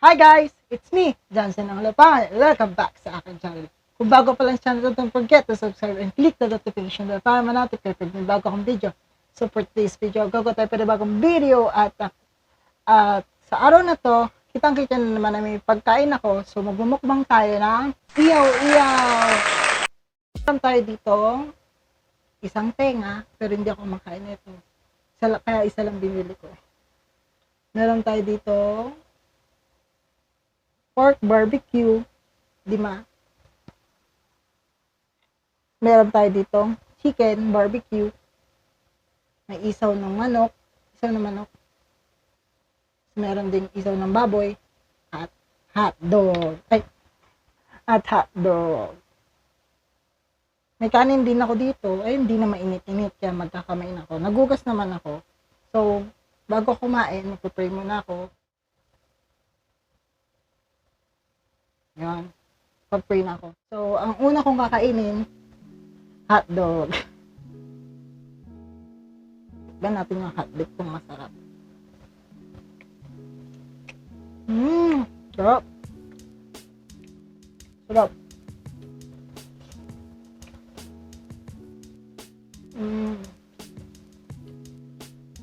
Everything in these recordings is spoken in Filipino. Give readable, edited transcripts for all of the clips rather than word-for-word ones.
Hi guys! It's me, Johnson ng Lapangan. Welcome back sa aking channel. Kung bago pa lang channel, don't forget to subscribe and click the notification bell para ma-notify pag may bago akong video. So for today's video, gago tayo pa bagong video at sa araw na to, kitang-kita na naman na may pagkain ako. So magmumukbang tayo ng iyaw-iyaw. Meron tayo dito, isang tenga, pero hindi ako makain nito. Kaya isa lang binili ko. Meron tayo dito, pork barbecue, 5. Meron tayo dito, chicken barbecue. May isaw ng manok, Meron ding isaw ng baboy at hotdog. At hotdog. May kanin din ako dito, hindi na mainit-init kaya magkakamain ako. Nagugas naman ako. So, bago kumain, magpupray muna ako. Yan. Pag-pray na ako. So, ang una kong kakainin, hotdog. Tignan natin yung hotdog kung masarap. Sarap. Sarap.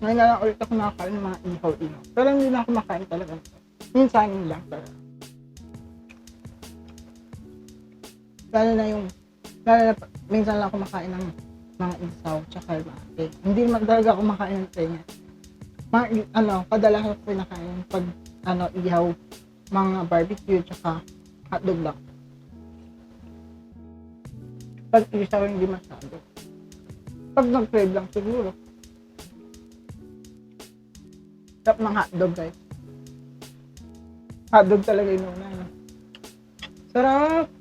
Ngayon na lang ulit ako nakakain ng mga ihaw-ihaw. Pero hindi na ako makain talaga. Minsan lang talaga. Lalo na minsan lang ako makain ng mga isaw, tsaka mati. Hindi naman talaga ako makain ng tenga. Kadalasan ko nakain pag, ihaw, mga barbecue, tsaka hotdog lang. Pag isaw, hindi masyado. Pag nag-crave lang siguro. Sarap ng hotdog, guys. Hotdog talaga yung una, no? Sarap!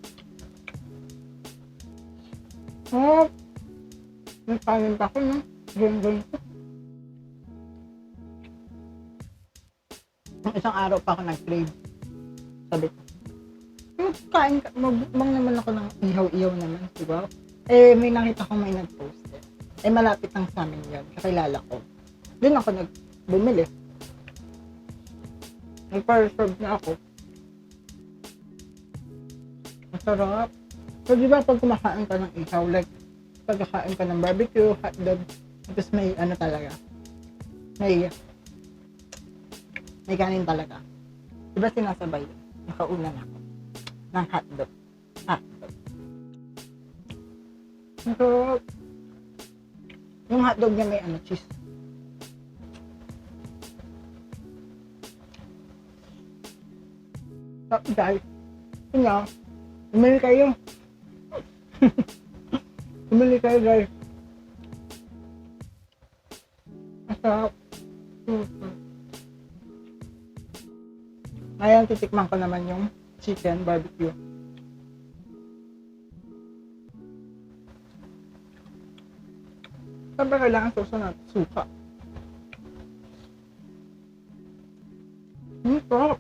Oh, may kanin pa ko, no? Ganyan ko. Isang araw pa ako nag-crave. Sabi ko, kain ka, magbukbang naman ako ng ihaw-ihaw naman, diba? May nakita ko may nag-post. Malapit lang sa amin yan. Kakilala ko. Doon ako bumili. Nagpa-reserve na ako. Masarap. So, di ba pag kumakain ka ng ihaw, like, pagkakain ka ng barbecue, hotdog, tapos may talaga, may kanin talaga. Di ba sinasabay yun? Nakauna na ako ng hotdog. So, yung hotdog niya may cheese. So, guys, bumili kayo. Bumili kayo, guys. Masarap. Ngayon, titikman ko naman yung chicken barbecue. Siyempre, kailangan susunod. Suka. Sarap.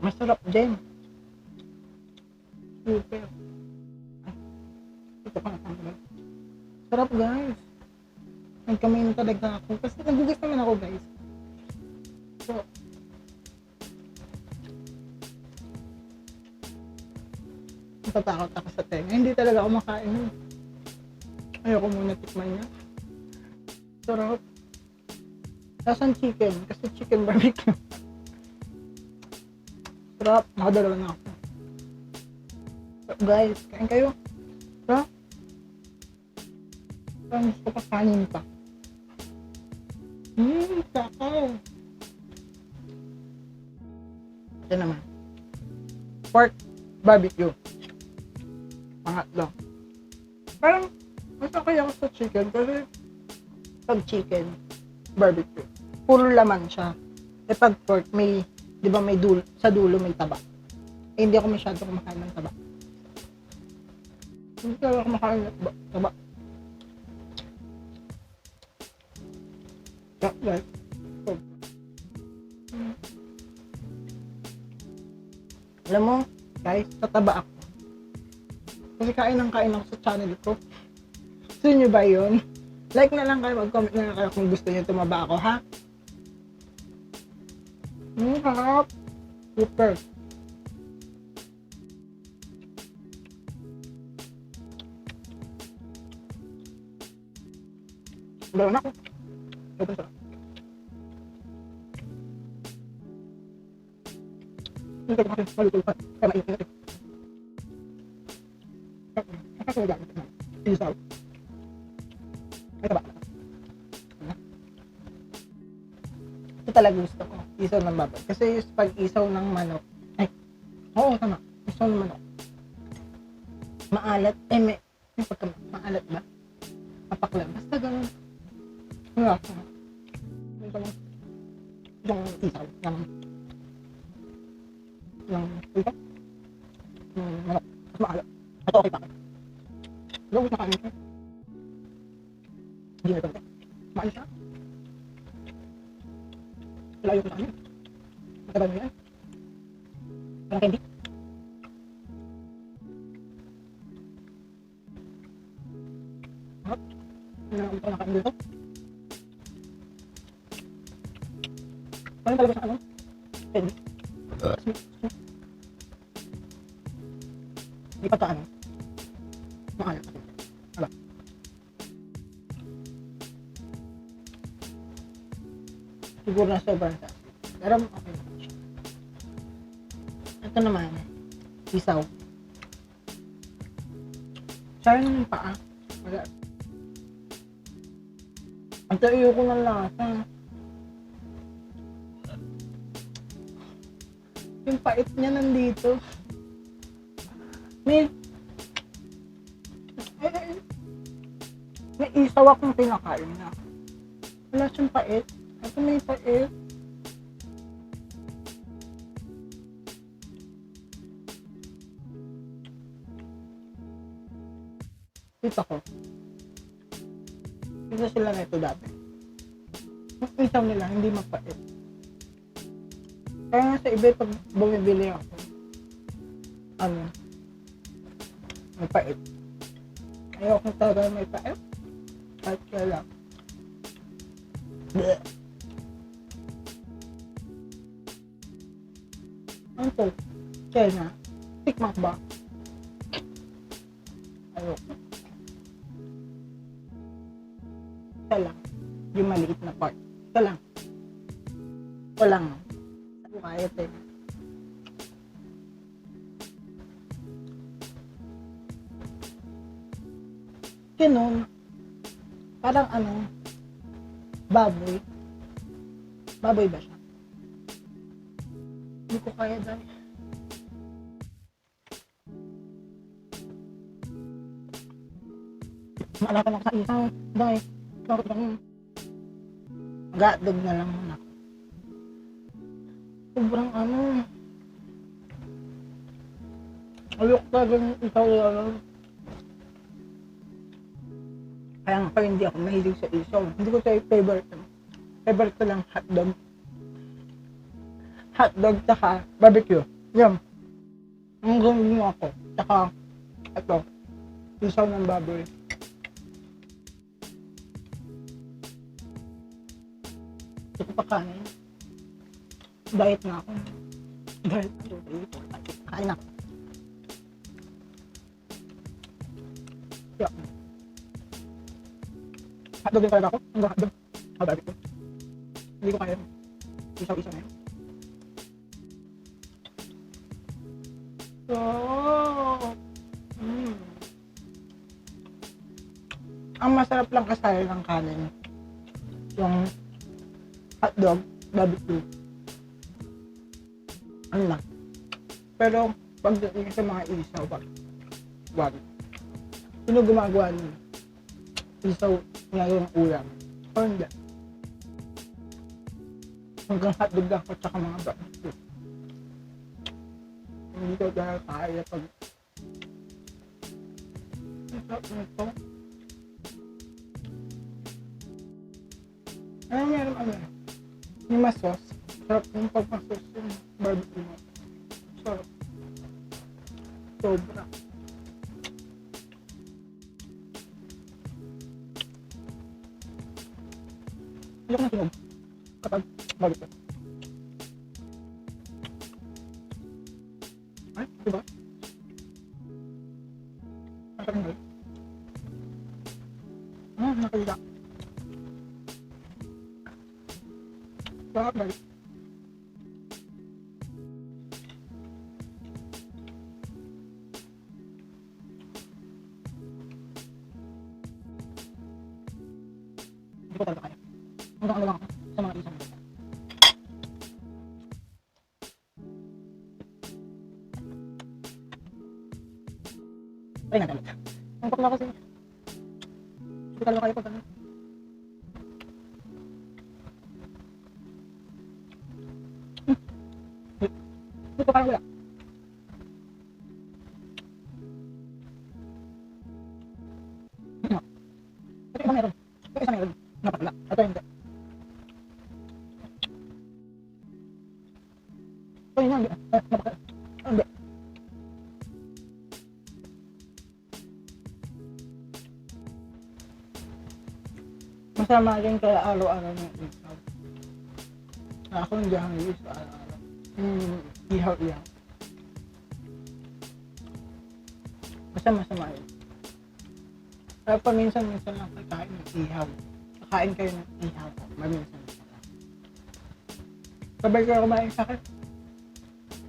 Masarap din. Super. Ito pa na. Sarap, guys. Nagkamain talaga ako. Kasi nagugas naman ako, guys. So, natatakot ako sa tenga. Hindi talaga ako makain. Ayoko muna tikman niya. Sarap. Lasan chicken. Kasi chicken barbecue. Sarap. Nakadalawa na ako. Sarap, guys. Kain kayo. Sarap. Parang gusto pa kanin pa. Sakaw. Ito naman. Pork barbecue. Pangatlo. Parang mas okay ako sa chicken kasi pag chicken barbecue, puro laman siya. Pag pork, di ba may sa dulo may taba. Hindi ako masyado kumakain ng taba. Hindi ako kumakain ng taba. Right. Alam mo, guys, tataba ako. Kasi kain ako sa channel ko. Gusto nyo ba yun? Like na lang kayo, mag-comment na lang kayo kung gusto nyo tumaba ako, ha? Harap. Super. Meron ako. Sobrang sarap. Hindi ko kasi maluto pa. Kaya mainit natin. Kasi gamit naman. Isaw. Ay, taba. Ito talaga gusto ko. Isaw ng baboy. Kasi yung pag isaw ng manok. Ay, oo, tama. Isaw ng manok. Maalat. May pagka maalat ba? Mapakla. Basta ganun. Wala. Ito lang. Yung isaw. Yung ito. Yung manok. Mas maalat. Ito okay pa ako. Lawis na kanin siya. Hindi na ito. Maalat siya. Wala yung kanin. Mataba nyo yan. Parang candy. Harap. Hindi na ito nakain dito. Parang talaga sa ano? Candy. Hindi pa ano. Maalat. Hala. Siguro na sobrang sa. Pero okay naman siya. Ito naman. Isaw. Sayang yung paa. Wala. Ang tayo ko ng lasa. Yung pait niya nandito. May isaw akong pinakain na. Wala siyang pait. Ito may pait. Dito ko. Dito sila na ito dati. Yung isaw nila, hindi mapait. Kaya nga sa iba, pag bumibili ako, may pait. Ayoko talaga may pait. Kahit kailang. Bleh. Ano to? China? Tikmak ba? Ayoko. Isa lang. Yung maliit na part. Isa lang. Ito lang. Kaya ito eh. Ganun. Parang baboy. Baboy ba siya? Hindi ko kaya dahil. Maalala ko sa isaw. Dahil. Bakit ganun? Hotdog na lang muna. Sobrang ayok talaga ng isaw lang. Kaya nga pala hindi ako mahilig sa isaw. Hindi ko tayo favorite. Favorite ko lang hotdog. Hotdog tsaka barbecue. Yan. Ang gawin mo ako. Tsaka ito. Isaw ng baboy. Ito ko pa kanin. Diet na ako. Diet na ako. Kain na. Yeah. Hotdog din talaga ako. Hanggang hotdog. Barbecue. Hindi ko kaya. Isaw-isaw na yun. Ang masarap lang kasali ng kanin. Yung hotdog, barbecue. Ano lang. Pero pagdating sa mga isaw, wag. Sino gumagawa nun? Isaw ng ulam. O hindi. Hanggang hotdog ako tsaka mga barbecue. Hindi ko dahil kaya pag ito. Meron yung masos. Sarap yung pagmasos yung barbecue mo. Sarap. Sobra. Ayoko na sinog kapag barbecue. Sarap ba? Hindi ko talaga kaya. Hanggang ano lang ako sa mga isang bata. Ay, nagalit. Ang bakla kasi. Hindi ko talaga kaya pag ano. Hindi ko kaya wala. Ito iba meron. Ito isa meron. Napakala. Ito hindi. Ito yun hindi. Napakala. Hindi. Masama rin kaya araw-araw ng ihaw. Ako hindi ako use araw-araw. Ihaw-ihaw. Basta masama yun. Kaya paminsan-minsan lang kakain ng ihaw. Kakain kayo ng ihaw. Maminsan-minsan lang. Sabay kayo kumain sa akin.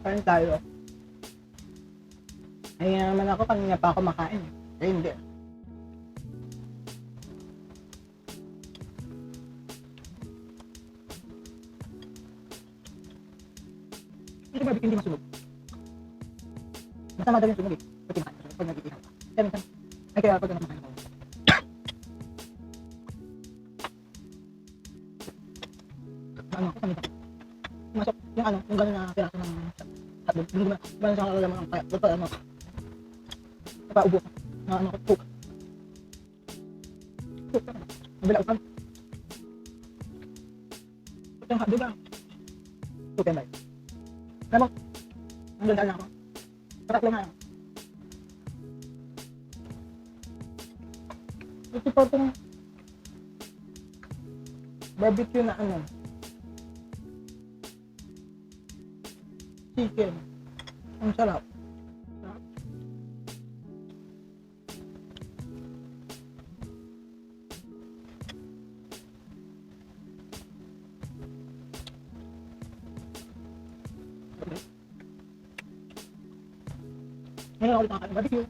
Kain tayo. Ayun naman ako, kanina pa ako makain. Eh hindi. Hindi ba hindi masunog? Basta madaling sunog eh. Pag kinakain ko, pag nag-iihaw ka. Kaya minsan, ay kaya pag kumakain ako. Ano ako, samita. Pumasok, yung ano, yung gano'n na piraso ng hotdog. Yung gano'n sa kakalaman ng kaya. Dapat ano, napaubo ka. Na ano ko, cook. Cook ka na. Mabila upan. Cook yung hotdog ah. Cook yan ba? Alam mo, nandun na ako. Pataklo nga ako. Ito pa itong barbecue na ano, chicken. Ang sarap. Ngayon ako ulit nakakain barbecue.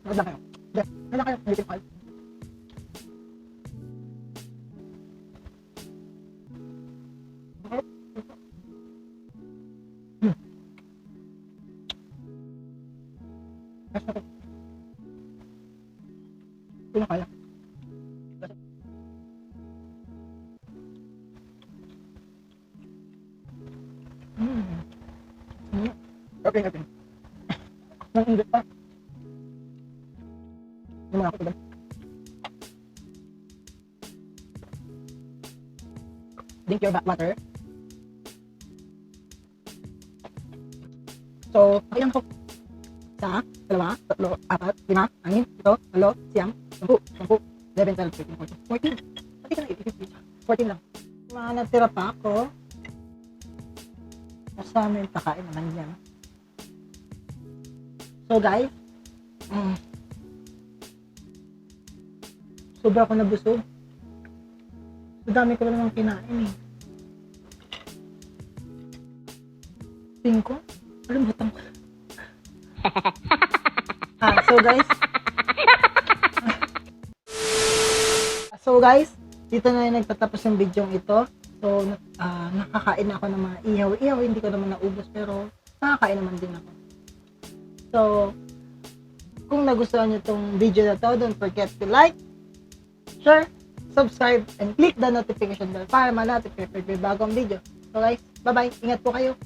Magod lang kayo. Magod lang kayo. Ulitin ko kayo. Mas ako. Ito na kaya. Okay. Nang init pa. Yung mga ako diba? Drink your water. So, pakilang ko. Isa, dalawa, tatlo, apat, lima, anim, ito, walo, siyam, 10, 11, 12, 13, 14. 14. Pati ka na 14 lang. Mga natira pa ako. Kasama yung pakain naman yan. So guys, sobra ako nabusog. So dami ko namang kinain eh. 5? Alam butang ko. So guys, dito na yung nagtatapos yung video ito. So, nakakain ako ng mga ihaw-ihaw. Hindi ko naman naubos, pero nakakain naman din ako. So, kung nagustuhan nyo itong video na to, don't forget to like, share, subscribe, and click the notification bell para ma-notify pag may bagong video. So guys, bye-bye. Ingat po kayo.